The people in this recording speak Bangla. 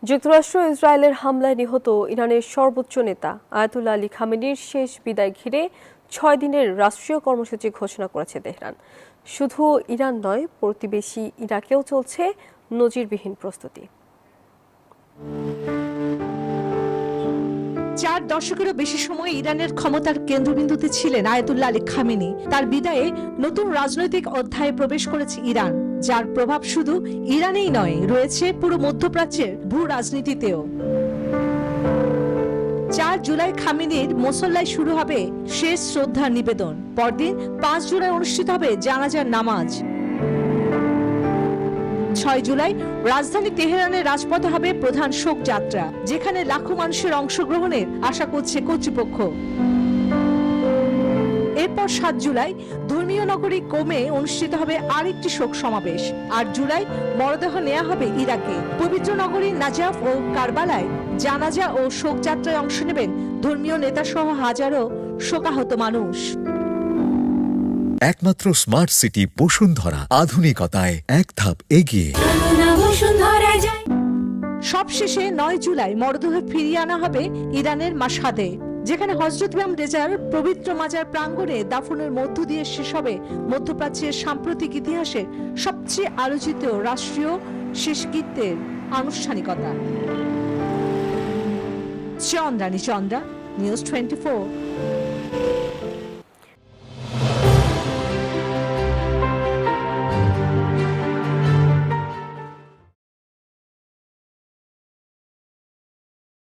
যুক্তরাষ্ট্র ইসরায়েলের হামলায় নিহত ইরানের সর্বোচ্চ নেতা আয়াতুল্লাহ আলী খামেনির শেষ বিদায় ঘিরে 6 দিনের রাষ্ট্রীয় কর্মসূচি ঘোষণা করেছে তেহরান। শুধু ইরান নয়, প্রতিবেশী ইরাকেও চলছে নজিরবিহীন প্রস্তুতি। 4 দশকেরও বেশি সময় ইরানের ক্ষমতার কেন্দ্রবিন্দুতে ছিলেন আয়াতুল্লাহ আলী খামেনি। তার বিদায়ে নতুন রাজনৈতিক অধ্যায়ে প্রবেশ করেছে ইরান, যার প্রভাব শুধু ইরানেই নয়, রয়েছে পুরো মধ্যপ্রাচ্যের ভূ রাজনীতিতেও। 4 জুলাই খামেনির মুসল্লায় শুরু হবে শেষ শ্রদ্ধার নিবেদন। পরদিন 5 জুলাই অনুষ্ঠিত হবে জানাজার নামাজ। 6 জুলাই রাজধানী তেহরানের রাজপথে হবে প্রধান শোক যাত্রা, যেখানে লাখো মানুষের অংশগ্রহণের আশা করছে কর্তৃপক্ষ। এরপর 7 জুলাই ধর্মীয় নগরী কোমে অনুষ্ঠিত হবে আরেকটি শোক সমাবেশ। 8 জুলাই মরদেহ নেওয়া হবে ইরাকে। পবিত্র নগরী নাজাফ ও কারবালায় জানাজা ও শোকযাত্রায় অংশ নেবেন ধর্মীয় নেতা সহ হাজারো শোকাহত মানুষ। একমাত্র স্মার্ট সিটি বসুন্ধরা, আধুনিকতায় এক ধাপ এগিয়ে। সবশেষে 9 জুলাই মরদেহ ফিরিয়ে আনা হবে ইরানের মাশহাদে, যেখানে হযরত ইমাম রেজার পবিত্র মাজার প্রাঙ্গণে দাফনের মধ্য দিয়ে শেষ হবে মধ্যপ্রাচ্যের সাম্প্রতিক ইতিহাসে সবচেয়ে আলোচিত রাষ্ট্রীয় শেষকৃত্যের আনুষ্ঠানিকতা। চন্দ্রানী চন্দ্রা, নিউজ 24।